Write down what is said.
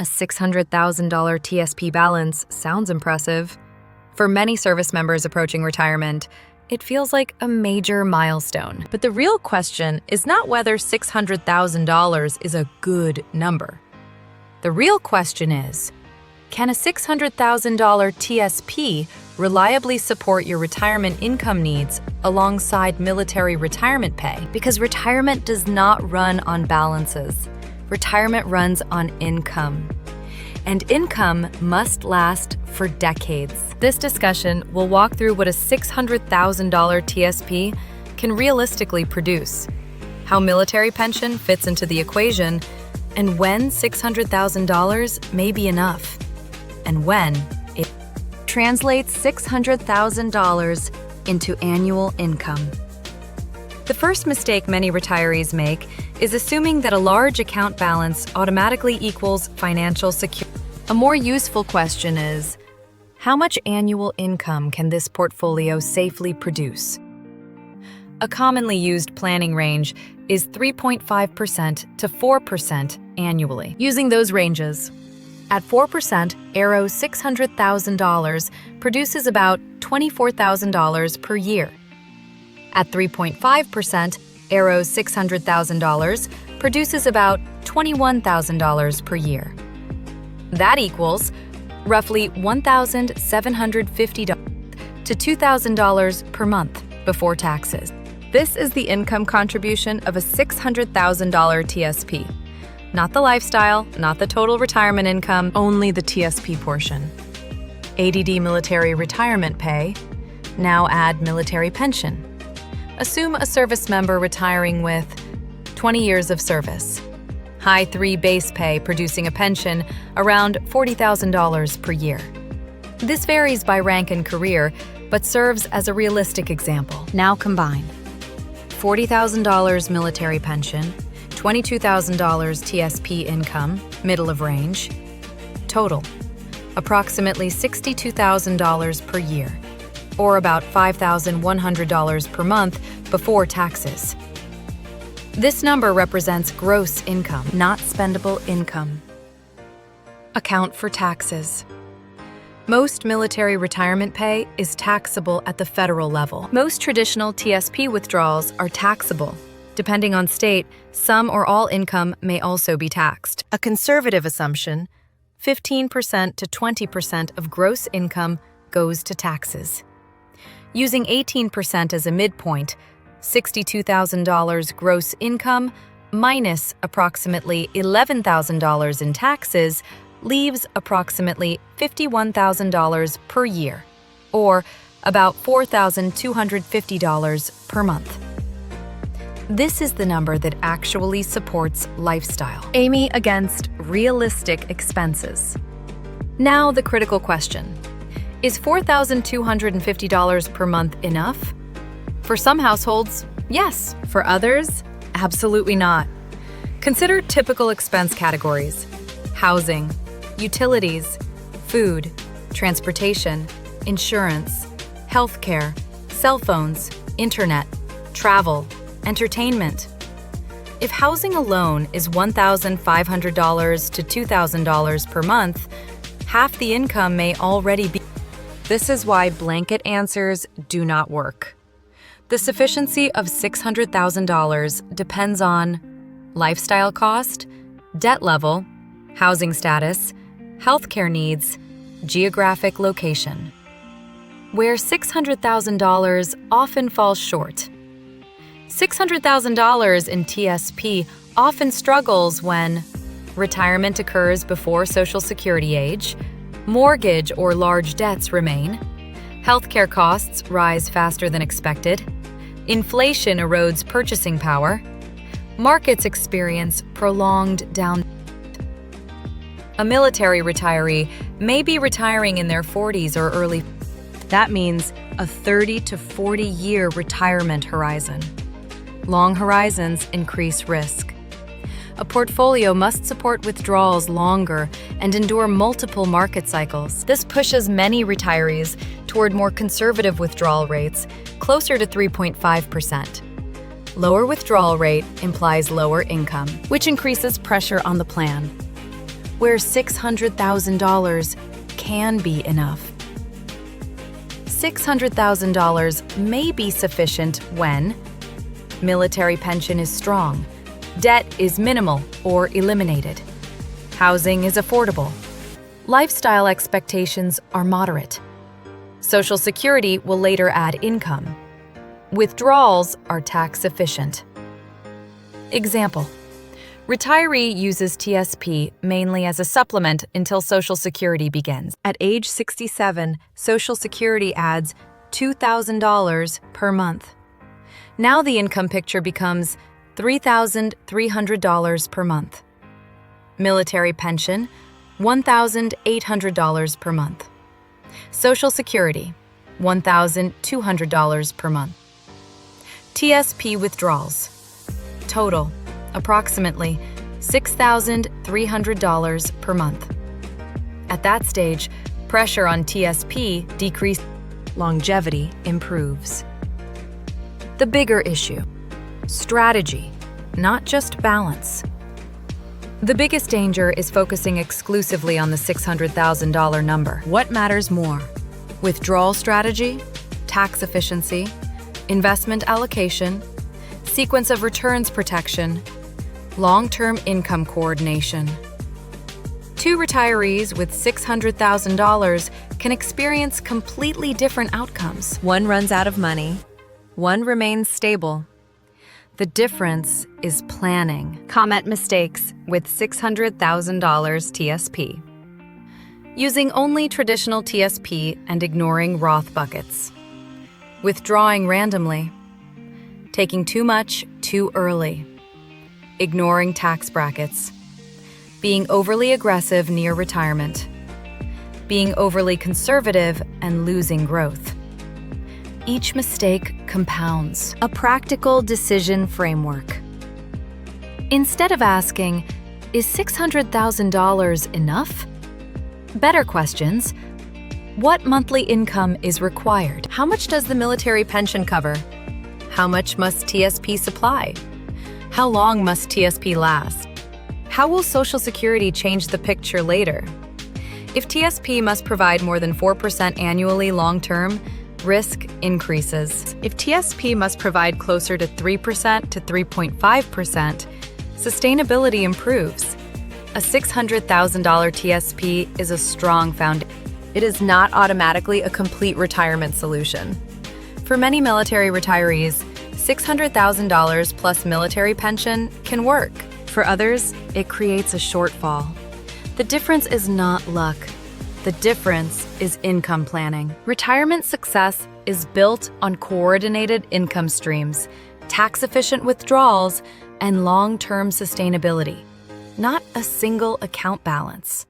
A $600,000 TSP balance sounds impressive. For many service members approaching retirement, it feels like a major milestone. But the real question is not whether $600,000 is a good number. The real question is, can a $600,000 TSP reliably support your retirement income needs alongside military retirement pay? Because retirement does not run on balances. Retirement runs on income. And income must last for decades. This discussion will walk through what a $600,000 TSP can realistically produce, how military pension fits into the equation, and when $600,000 may be enough, and when it translates $600,000 into annual income. The first mistake many retirees make is assuming that a large account balance automatically equals financial security. A more useful question is, how much annual income can this portfolio safely produce? A commonly used planning range is 3.5% to 4% annually. Using those ranges, at 4%, Arrow's $600,000 produces about $24,000 per year. At 3.5%, Arrow's $600,000 produces about $21,000 per year. That equals roughly $1,750 to $2,000 per month before taxes. This is the income contribution of a $600,000 TSP. Not the lifestyle, not the total retirement income, only the TSP portion. ADD military retirement pay. Now add military pension. Assume a service member retiring with 20 years of service. High 3 base pay producing a pension around $40,000 per year. This varies by rank and career, but serves as a realistic example. Now combine $40,000 military pension, $22,000 TSP income, middle of range. Total, approximately $62,000 per year, or about $5,100 per month before taxes. This number represents gross income, not spendable income. Account for taxes. Most military retirement pay is taxable at the federal level. Most traditional TSP withdrawals are taxable. Depending on state, some or all income may also be taxed. A conservative assumption, 15% to 20% of gross income goes to taxes. Using 18% as a midpoint, $62,000 gross income minus approximately $11,000 in taxes leaves approximately $51,000 per year, or about $4,250 per month. This is the number that actually supports lifestyle, aiming against realistic expenses. Now the critical question. Is $4,250 per month enough? For some households, yes. For others, absolutely not. Consider typical expense categories: housing, utilities, food, transportation, insurance, healthcare, cell phones, internet, travel, entertainment. If housing alone is $1,500 to $2,000 per month, half the income may already be. This is why blanket answers do not work. The sufficiency of $600,000 depends on lifestyle cost, debt level, housing status, healthcare needs, geographic location. Where $600,000 often falls short. $600,000 in TSP often struggles when retirement occurs before Social Security age, mortgage or large debts remain, healthcare costs rise faster than expected, inflation erodes purchasing power, markets experience prolonged down. A military retiree may be retiring in their 40s or early. That means a 30 to 40-year retirement horizon. Long horizons increase risk. A portfolio must support withdrawals longer and endure multiple market cycles. This pushes many retirees toward more conservative withdrawal rates, closer to 3.5%. Lower withdrawal rate implies lower income, which increases pressure on the plan. where $600,000 can be enough. $600,000 may be sufficient when military pension is strong, debt is minimal or eliminated, housing is affordable, lifestyle expectations are moderate, Social Security will later add income, withdrawals are tax efficient. Example: retiree uses TSP mainly as a supplement until Social Security begins. At age 67, Social Security adds $2,000 per month. Now the income picture becomes $3,300 per month. Military pension, $1,800 per month. Social Security, $1,200 per month. TSP withdrawals. Total, approximately $6,300 per month. At that stage, pressure on TSP decreases, longevity improves. The bigger issue: strategy, not just balance. The biggest danger is focusing exclusively on the $600,000 number. What matters more? Withdrawal strategy, tax efficiency, investment allocation, sequence of returns protection, long-term income coordination. Two retirees with $600,000 can experience completely different outcomes. One runs out of money, one remains stable. The difference is planning. Comment mistakes with $600,000 TSP. Using only traditional TSP and ignoring Roth buckets. Withdrawing randomly. Taking too much too early. Ignoring tax brackets. Being overly aggressive near retirement. Being overly conservative and losing growth. Each mistake compounds. A practical decision framework. Instead of asking, is $600,000 enough? Better questions. What monthly income is required? How much does the military pension cover? How much must TSP supply? How long must TSP last? How will Social Security change the picture later? If TSP must provide more than 4% annually long-term, risk increases. If TSP must provide closer to 3% to 3.5%, sustainability improves. A $600,000 TSP is a strong foundation. It is not automatically a complete retirement solution. For many military retirees, $600,000 plus military pension can work. For others, it creates a shortfall. The difference is not luck. The difference is income planning. Retirement success is built on coordinated income streams, tax-efficient withdrawals, and long-term sustainability, not a single account balance.